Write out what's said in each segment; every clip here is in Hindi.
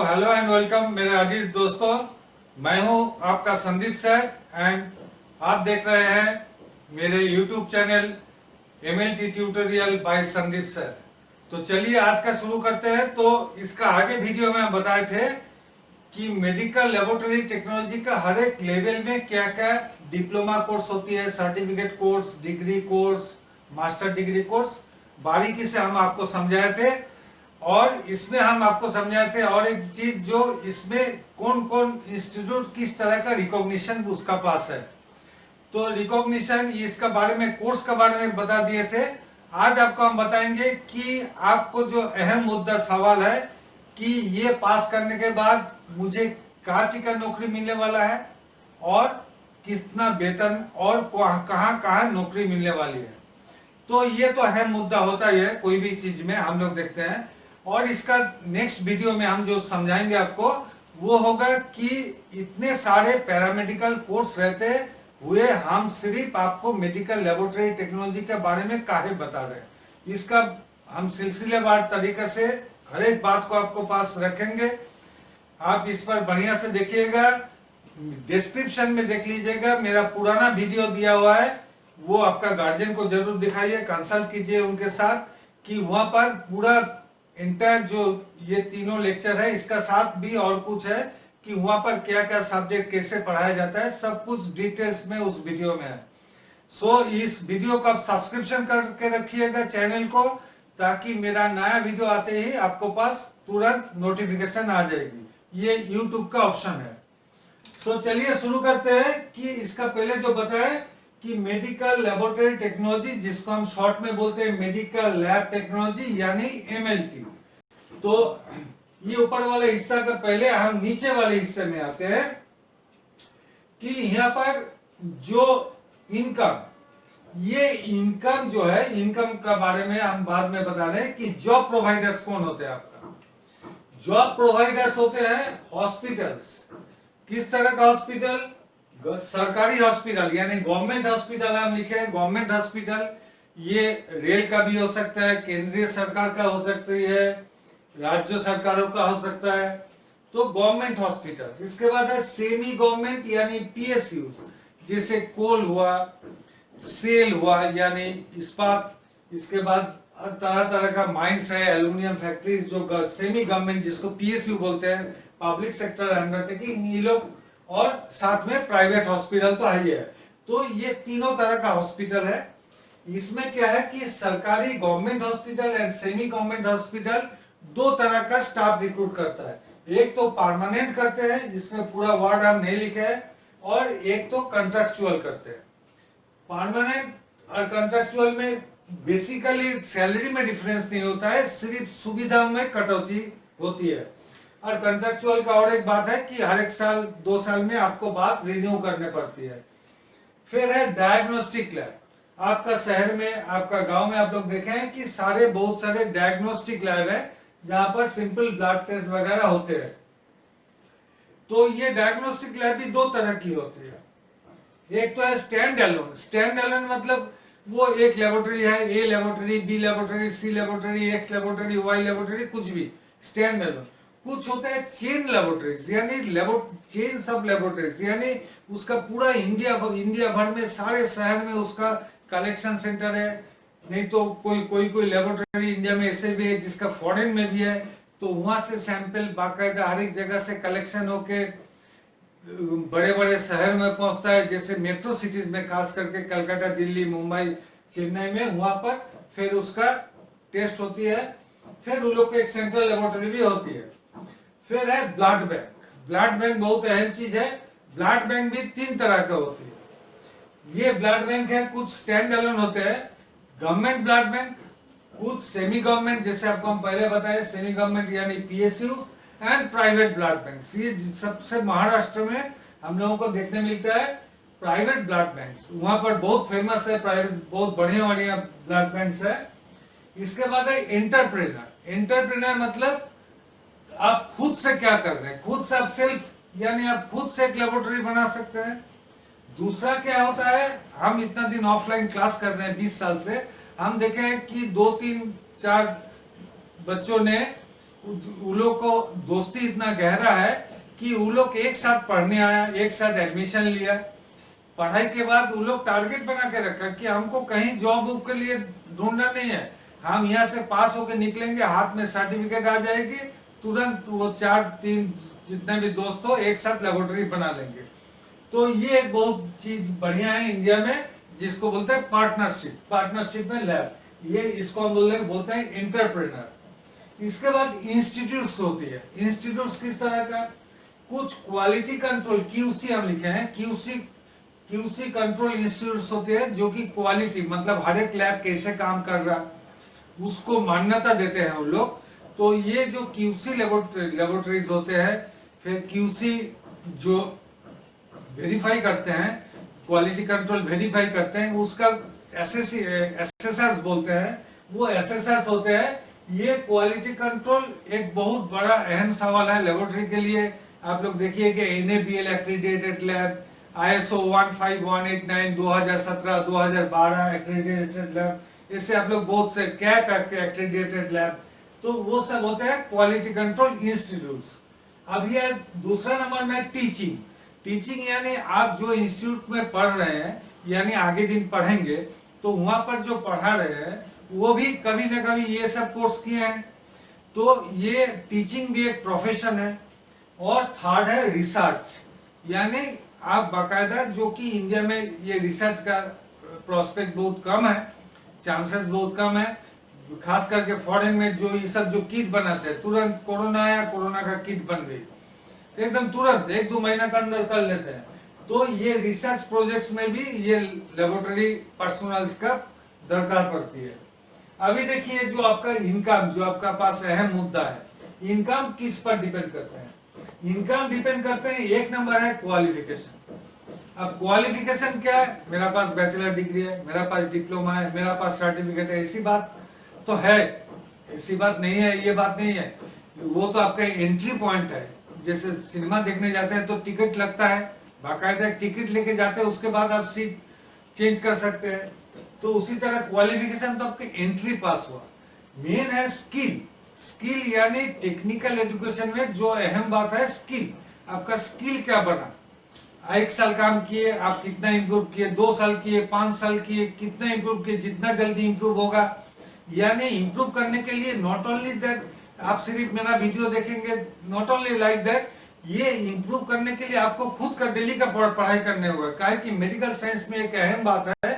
हेलो एंड वेलकम मेरे अजीज दोस्तों। मैं हूं आपका संदीप सर एंड आप देख रहे हैं मेरे YouTube channel MLT tutorial by Sandeep sir. तो चलिए आज का शुरू करते हैं। तो इसका आगे वीडियो में हम बताए थे कि मेडिकल लेबोरेटरी टेक्नोलॉजी का हर एक लेवल में क्या क्या डिप्लोमा कोर्स होती है, certificate course, degree course, master degree course, बारीकी से हम आपको समझाए थे। और इसमें हम आपको समझाए थे और एक चीज, जो इसमें कौन कौन इंस्टीट्यूट किस तरह का रिकॉग्निशन उसका पास है। तो रिकॉग्निशन इसका बारे में, कोर्स के बारे में बता दिए थे। आज आपको हम बताएंगे कि आपको जो अहम मुद्दा सवाल है कि ये पास करने के बाद मुझे कहाँ चीज का नौकरी मिलने वाला है और कितना वेतन और कहाँ कहाँ नौकरी मिलने वाली है। तो ये तो अहम मुद्दा होता ही है, कोई भी चीज में हम लोग देखते हैं। और इसका नेक्स्ट वीडियो में हम जो समझाएंगे आपको वो होगा कि इतने सारे पैरामेडिकल कोर्स रहते हुए हम सिर्फ आपको मेडिकल लेबोरेटरी टेक्नोलॉजी के बारे में काहे बता रहे हैं। इसका हम सिलसिलेवार तरीके से हर एक बात को आपको पास रखेंगे। आप इस पर बढ़िया से देखिएगा, डिस्क्रिप्शन में देख लीजिएगा, मेरा पुराना वीडियो दिया हुआ है, वो आपका गार्जियन को जरूर दिखाइए, कंसल्ट कीजिए उनके साथ कि वहां पर पूरा इंटायर जो ये तीनों लेक्चर है इसका साथ भी और कुछ है कि वहां पर क्या क्या सब्जेक्ट कैसे पढ़ाया जाता है, सब कुछ डिटेल्स में उस वीडियो में है। सो इस वीडियो को आप सब्सक्रिप्शन करके रखिएगा चैनल को, ताकि मेरा नया वीडियो आते ही आपको पास तुरंत नोटिफिकेशन आ जाएगी। ये यूट्यूब का ऑप्शन है। सो चलिए शुरू करते हैं कि इसका पहले जो बताए कि मेडिकल लेबोरेटरी टेक्नोलॉजी, जिसको हम शॉर्ट में बोलते हैं मेडिकल लैब टेक्नोलॉजी यानी MLT। तो ये ऊपर वाले हिस्सा का पहले हम नीचे वाले हिस्से में आते हैं कि यहाँ पर जो इनकम, ये इनकम जो है, इनकम का बारे में हम बाद में बता रहे हैं कि जॉब प्रोवाइडर्स कौन होते हैं। आपका जॉब प्रोवाइडर्स होते हैं हॉस्पिटल्स। किस तरह का हॉस्पिटल? सरकारी हॉस्पिटल यानी गवर्नमेंट हॉस्पिटल। हम लिखे हैं गवर्नमेंट हॉस्पिटल। ये रेल का भी हो सकता है, केंद्रीय सरकार का हो सकती है, राज्य सरकारों का हो सकता है। तो गवर्नमेंट हॉस्पिटल। इसके बाद है सेमी गवर्नमेंट यानी PSUs, जैसे कोल हुआ, सेल हुआ यानी इस्पात। इसके बाद तरह तरह का माइंस है, एल्यूमिनियम फैक्ट्रीज, जो सेमी गवर्नमेंट जिसको PSU बोलते हैं, पब्लिक सेक्टर अंडरटेकिंग, ये लोग। और साथ में प्राइवेट हॉस्पिटल तो है। तो ये तीनों तरह का हॉस्पिटल है। इसमें क्या है कि सरकारी government hospital and semi government hospital दो तरह का स्टाफ रिक्रूट करता है। एक तो परमानेंट करते हैं, जिसमें पूरा वार्ड हम नहीं लिखे है, और एक तो कंट्रेक्चुअल करते हैं। परमानेंट और कंट्रेक्चुअल में बेसिकली सैलरी में डिफरेंस नहीं होता है, सिर्फ सुविधाओं में कटौती होती है। और कंट्रेक्चुअल का और एक बात है कि हर एक साल 2 साल में आपको बात रिन्यू करने पड़ती है। फिर है डायग्नोस्टिक लैब। आपका शहर में, आपका गांव में आप लोग देखे हैं कि बहुत सारे डायग्नोस्टिक लैब है जहां पर सिंपल ब्लड टेस्ट वगैरह होते हैं। तो ये डायग्नोस्टिक लैब भी दो तरह की होती है। एक तो है स्टैंड एलोन। स्टैंड एलोन मतलब वो एक लेबोरेटरी है, A laboratory, B laboratory, C laboratory, X laboratory, Y laboratory, कुछ भी स्टैंड एलोन। कुछ होता है चेन लेबोरेटरीज यानी चेन सब लेबोरेटरीज, यानी उसका पूरा इंडिया भर में सारे शहर में उसका कलेक्शन सेंटर है। नहीं तो कोई लेबोरेटरी इंडिया में ऐसे भी है जिसका फॉरेन में भी है। तो वहां से सैंपल बाकायदा हर एक जगह से कलेक्शन होके बड़े बड़े शहर में पहुंचता है, जैसे मेट्रो सिटीज में, खास करके कलकत्ता, दिल्ली, मुंबई, चेन्नई में। वहां पर फिर उसका टेस्ट होती है। फिर उन लोग की एक सेंट्रल लेबोरेटरी भी होती है। फिर है ब्लड बैंक। ब्लड बैंक बहुत अहम चीज है। ब्लड बैंक भी 3 तरह का होती है। ये ब्लड बैंक है, कुछ स्टैंड अलोन होते हैं, गवर्नमेंट ब्लड बैंक, कुछ सेमी गवर्नमेंट, जैसे आपको हम पहले बताए सेमी गवर्नमेंट यानी PSUs, and private blood bank. ये सबसे महाराष्ट्र में हम लोगों को देखने मिलता है प्राइवेट ब्लड बैंक। वहां पर बहुत फेमस है प्राइवेट, बहुत बढ़िया बढ़िया ब्लड बैंक है। इसके बाद है एंटरप्रेन्योर। एंटरप्रेन्योर मतलब आप खुद से क्या कर रहे हैं, खुद से आप सेल्फ, यानी आप खुद से एक लेबोरेटरी बना सकते हैं। दूसरा क्या होता है, हम इतना दिन ऑफलाइन क्लास कर रहे हैं 20 साल से, हम देखे हैं कि 2, 3, 4 बच्चों ने उन लोग को दोस्ती इतना गहरा है कि वो लोग एक साथ पढ़ने आया, एक साथ एडमिशन लिया। पढ़ाई के बाद वो लोग टारगेट बना के रखा कि हमको कहीं जॉब के लिए ढूंढना नहीं है, हम यहाँ से पास होके निकलेंगे, हाथ में सर्टिफिकेट आ जाएगी, तुरंत वो 4-3 जितने भी दोस्त हो एक साथ लेबोरेटरी बना लेंगे। तो ये एक बहुत चीज बढ़िया है इंडिया में, जिसको बोलते हैं पार्टनरशिप में लैब, ये इसको हम बोलते हैं एंटरप्रेन्योर। इसके बाद इंस्टीट्यूट्स होती है। इंस्टीट्यूट्स किस तरह का, कुछ क्वालिटी कंट्रोल क्यूसी हम लिखे हैं, क्यूसी कंट्रोल इंस्टीट्यूट्स होते हैं जो कि क्वालिटी मतलब हर एक लैब कैसे काम कर रहा उसको मान्यता देते हैं उन लोग। तो ये जो क्यूसी लेबोरेटरीज होते हैं, फिर क्यूसी जो वेरीफाई करते हैं, क्वालिटी कंट्रोल वेरीफाई करते हैं, उसका एसएसआर बोलते हैं, वो एसएसआर होते हैं। ये क्वालिटी कंट्रोल एक बहुत बड़ा अहम सवाल है लेबोरेटरी के लिए। आप लोग देखिए कि NABL accredited lab, ISO 15189 2017 2012 accredited lab, इससे आप लोग बहुत से कैप एक्रेडिटेड लैब, तो वो सब होते हैं क्वालिटी कंट्रोल इंस्टीट्यूट्स। अब ये दूसरा नंबर में टीचिंग यानी आप जो इंस्टीट्यूट में पढ़ रहे हैं, यानी आगे दिन पढ़ेंगे, तो वहां पर जो पढ़ा रहे हैं वो भी कभी ना कभी ये सब कोर्स किए हैं, तो ये टीचिंग भी एक प्रोफेशन है। और थर्ड है रिसर्च, यानी आप बाकायदा, जो कि इंडिया में ये रिसर्च का प्रोस्पेक्ट बहुत कम है, चांसेस बहुत कम है, खास करके फॉरेन में जो ये सब जो किट बनाते हैं, तुरंत कोरोना आया, कोरोना का किट बन गई, एकदम तुरंत 1-2 महीना का अंदर कर लेते हैं। तो ये रिसर्च प्रोजेक्ट्स में भी ये लेबोरेटरी पर्सनल्स का दरकार पड़ती है। अभी देखिए जो आपका इनकम, जो आपका पास अहम मुद्दा है, इनकम किस पर डिपेंड करते हैं? इनकम डिपेंड करते हैं, एक नंबर है क्वालिफिकेशन। अब क्वालिफिकेशन क्या है? मेरा पास बैचलर डिग्री है, मेरा पास डिप्लोमा है, मेरा पास सर्टिफिकेट है, ऐसी बात तो है, ऐसी बात नहीं है, ये बात नहीं है। वो तो आपका एंट्री पॉइंट है। जैसे सिनेमा देखने जाते हैं तो टिकट लगता है, बाकायदा टिकट लेके जाते हैं, उसके बाद आप सीट चेंज कर सकते हैं। तो उसी तरह क्वालिफिकेशन तो आपके एंट्री पास हुआ। मेन है स्किल यानी टेक्निकल एजुकेशन में जो अहम बात है स्किल, आपका स्किल क्या बना, 1 साल काम किए आप कितना इंप्रूव किए, 2 साल किए, 5 साल किए, कितना इंप्रूव किए, जितना जल्दी इंप्रूव होगा। यानी इंप्रूव करने के लिए नॉट ओनली दैट आप सिर्फ मेरा वीडियो देखेंगे, नॉट ओनली लाइक दैट, ये इंप्रूव करने के लिए आपको खुद का डेली का पढ़ाई करने होगा। काहे कि मेडिकल साइंस में एक अहम बात है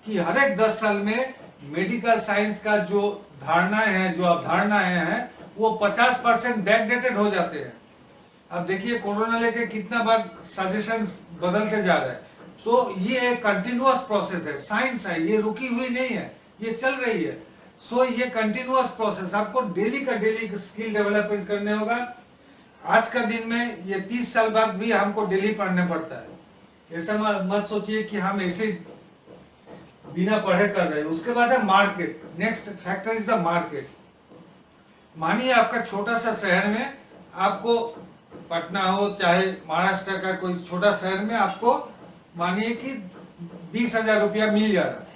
कि हर एक 10 साल में मेडिकल साइंस का जो धारणाएं हैं, जो अवधारणाएं हैं, वो 50% बैकडेटेड हो जाते हैं। अब देखिए कोरोना लेके कितना बार सजेशन बदलते जा रहे हैं। तो ये एक कंटिन्यूअस प्रोसेस है, साइंस है, ये रुकी हुई नहीं है, ये चल रही है। सो ये कंटिन्यूअस प्रोसेस, आपको डेली का डेली स्किल डेवलपमेंट करने होगा। आज का दिन में ये 30 साल बाद भी हमको डेली पढ़ने पड़ता है। ऐसा मत सोचिए कि हम ऐसे बिना पढ़े कर रहे हैं। उसके बाद है market, next factor is the market. मानिए आपका छोटा सा शहर में, आपको पटना हो चाहे महाराष्ट्र का कोई छोटा शहर में, आपको मानिए कि 20,000 रुपया मिल जा रहा है।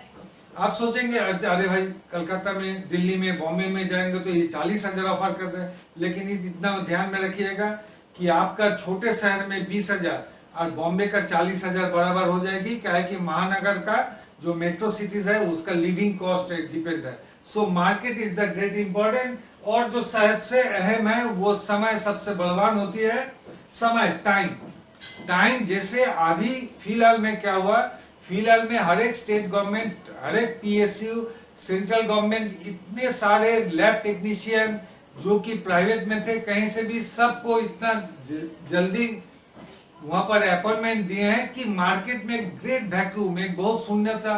आप सोचेंगे अरे भाई कलकत्ता में, दिल्ली में, बॉम्बे में जाएंगे तो ये 40,000 ऑफर कर रहे हैं। लेकिन इतना ध्यान में रखिएगा कि आपका छोटे शहर में 20,000 और बॉम्बे का 40,000 बराबर हो जाएगी। क्या है कि महानगर का जो मेट्रो सिटीज है उसका लिविंग कॉस्ट डिपेंड है। So market is the great important. और जो सबसे अहम है वो समय सबसे बलवान होती है। समय, टाइम जैसे अभी फिलहाल में क्या हुआ, फिलहाल में हर एक स्टेट गवर्नमेंट, हर एक PSU, सेंट्रल गवर्नमेंट, इतने सारे लैब टेक्नीशियन जो कि प्राइवेट में थे, कहीं से भी सबको इतना जल्दी वहां पर अपॉइंटमेंट दिए हैं कि मार्केट में ग्रेट वैक्यूम, एक बहुत शून्यता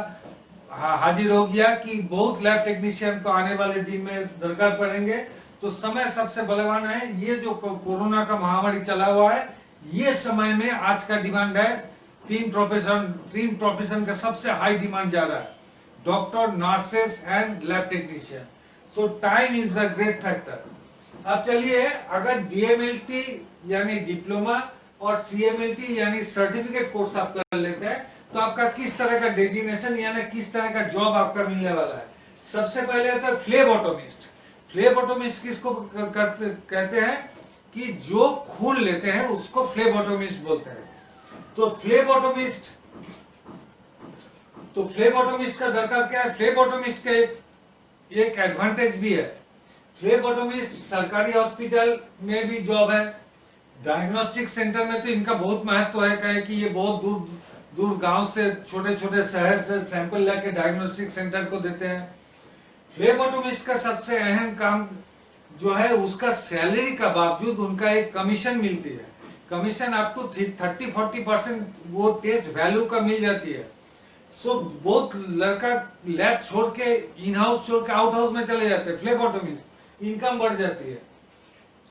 हाजिर हो गया कि बहुत लैब टेक्नीशियन को आने वाले दिन में दरकार पड़ेंगे। तो समय सबसे बलवान है। ये जो कोरोना का महामारी चला हुआ है, ये समय में आज का डिमांड है। 3 प्रोफेशन का सबसे हाई डिमांड जा रहा है, doctor, nurses and lab technician. So time is the great factor. अब चलिए, अगर DMLT यानी डिप्लोमा और CMLT यानी सर्टिफिकेट कोर्स आप कर लेते हैं तो आपका किस तरह का डेजिग्नेशन यानी किस तरह का जॉब आपका मिलने वाला है। सबसे पहले आता है फ्लेबोटोमिस्ट। फ्लेबोटोमिस्ट किसको कहते हैं कि जो खून लेते हैं उसको फ्लेबोटोमिस्ट बोलते हैं। तो फ्लेबोटोमिस्ट का दरकार क्या है? फ्लेबोटोमिस्ट का एक एडवांटेज भी है। फ्लेबोटोमिस्ट सरकारी हॉस्पिटल में भी जॉब है, डायग्नोस्टिक सेंटर में तो इनका बहुत महत्व है कि ये बहुत दूर दूर गांव से, छोटे छोटे शहर से सैंपल लेके डायग्नोस्टिक सेंटर को देते हैं। फ्लेबोटोमिस्ट का सबसे अहम काम जो है, उसका सैलरी का बावजूद उनका एक कमीशन मिलती है। कमीशन आपको 30-40% वो टेस्ट वैल्यू का मिल जाती है। सो बहुत लड़का लैब छोड़ के, इन हाउस छोड़ के आउट हाउस में चले जाते हैं। फ्लेबोटोमिस्ट इनकम बढ़ जाती है।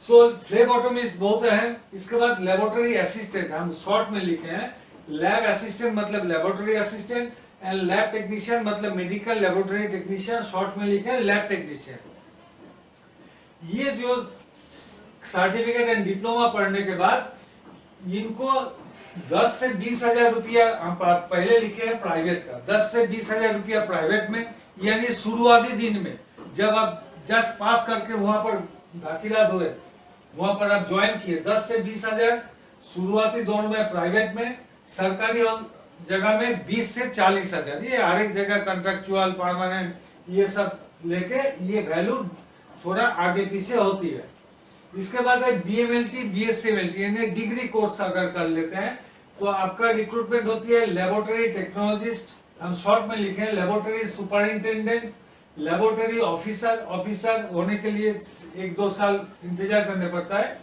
सो फ्लेबोटोमिस्ट बहुत है। इसके बाद लेबोरेटरी असिस्टेंट, हम शॉर्ट में लिखे हैं। लैब असिस्टेंट मतलब laboratory assistant, and lab technician मतलब मेडिकल लेबोरेटरी टेक्नीशियन, शॉर्ट में लिखे हैं लैब टेक्नीशियन। ये जो सर्टिफिकेट एंड डिप्लोमा पढ़ने के बाद इनको 10 से 20 हजार रुपया, हम पहले लिखे हैं प्राइवेट का, 10 से 20 हजार रुपया प्राइवेट में, यानी शुरुआती दिन में जब आप जस्ट पास करके वहां पर दाखिला हुए, वहां पर आप ज्वाइन किए, 10 से 20 हजार शुरुआती दौर में प्राइवेट में। सरकारी जगह में 20 से 40 हजार। ये हर एक जगह कॉन्ट्रेक्चुअल, परमानेंट, ये सब लेके ये वैल्यू थोड़ा आगे पीछे होती है। इसके बाद है BMLT, BSc-MLT, यानी डिग्री कोर्स अगर कर लेते हैं तो आपका रिक्रूटमेंट होती है लेबोरेटरी टेक्नोलॉजिस्ट, हम शॉर्ट में लिखे हैं लेबोरेटरी सुपरिंटेंडेंट, लेबोरेटरी ऑफिसर होने के लिए 1-2 साल इंतजार करने पड़ता है।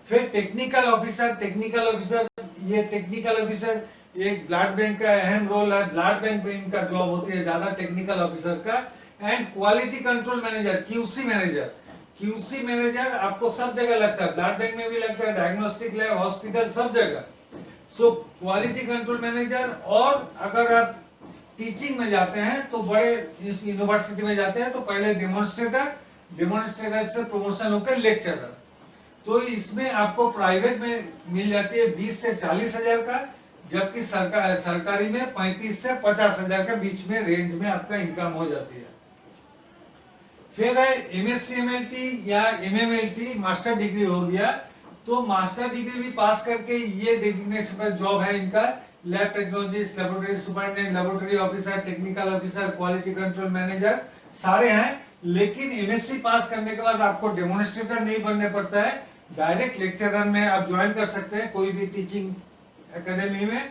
फिर टेक्निकल ऑफिसर, ये टेक्निकल ऑफिसर एक ब्लड बैंक का अहम रोल है। ब्लड बैंक में इनका जॉब होती है ज्यादा, टेक्निकल ऑफिसर का। And quality control manager, QC manager आपको सब जगह लगता है, ब्लड बैंक में भी लगता है, डायग्नोस्टिक लैब, हॉस्पिटल, सब जगह। So quality control manager. और अगर आप टीचिंग में जाते हैं तो बड़े यूनिवर्सिटी में जाते हैं तो पहले डेमोन्स्ट्रेटर से प्रमोशन होकर लेक्चरर। तो इसमें आपको प्राइवेट में मिल जाती है 20 से 40 हजार का, जबकि सरकारी में 35 से 50 हजार के बीच में रेंज में आपका इनकम हो जाती है। फिर है MSc-MLT या MMLT, मास्टर डिग्री हो गया। तो मास्टर डिग्री भी पास करके ये डेजिग्नेशन पर जॉब है इनका, lab technologist, laboratory superintendent, laboratory officer, technical officer, quality control manager, सारे हैं। लेकिन MSc पास करने के बाद आपको डेमोन्स्ट्रेटर नहीं बनने पड़ता है, डायरेक्ट लेक्चरर में आप ज्वाइन कर सकते हैं कोई भी टीचिंग एकेडमी में,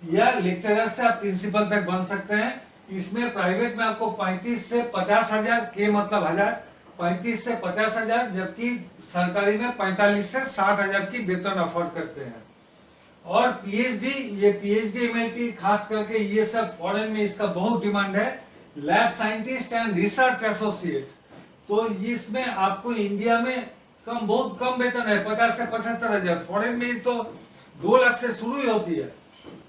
या लेक्चरर से आप प्रिंसिपल तक बन सकते हैं। इसमें प्राइवेट में आपको 35 से 50 हजार के मतलब हजार, 35 से 50 हजार, जबकि सरकारी में 45 से 60 हजार की वेतन अफोर्ड करते हैं। और PhD, ये PhD MLT खास करके ये सब फॉरेन में इसका बहुत डिमांड है, lab scientist and research associate. तो इसमें आपको इंडिया में बहुत कम वेतन है, 50 से 75 हजार। फॉरेन में तो 2 लाख से शुरू ही होती है,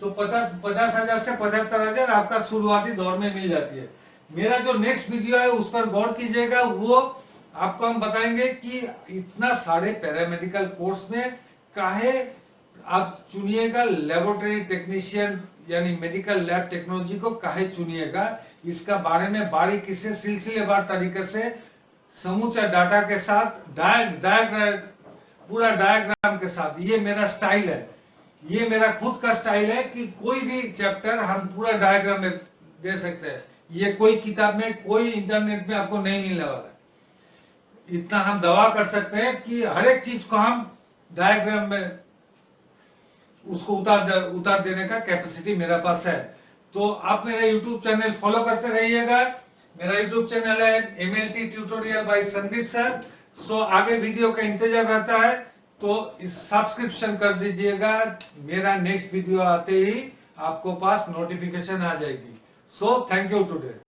तो 50 हजार से 75 हजार आपका शुरुआती दौर में मिल जाती है। मेरा जो नेक्स्ट वीडियो है उस पर गौर कीजिएगा, वो आपको हम बताएंगे कि इतना सारे पैरामेडिकल कोर्स में काहे आप चुनिएगा लेबोरेटरी टेक्नीशियन यानी मेडिकल लैब टेक्नोलॉजी को काहे चुनिएगा, इसका बारे में बारीकी से सिलसिलेवार तरीके से समूचा डाटा के साथ, पूरा डायग्राम के साथ। ये मेरा स्टाइल है, ये मेरा खुद का स्टाइल है कि कोई भी चैप्टर हम पूरा डायग्राम में दे सकते हैं। ये कोई किताब में, कोई इंटरनेट में आपको नहीं मिलने वाला। इतना हम दावा कर सकते हैं कि हर एक चीज को हम डायग्राम में उसको उतार देने का कैपेसिटी मेरे पास है। तो आप मेरा यूट्यूब चैनल फॉलो करते रहिएगा। मेरा यूट्यूब चैनल है MLT tutorial by Sandeep sir. So आगे वीडियो का इंतजार रहता है, तो सब्सक्रिप्शन कर दीजिएगा। मेरा नेक्स्ट वीडियो आते ही आपको पास नोटिफिकेशन आ जाएगी। So thank you today.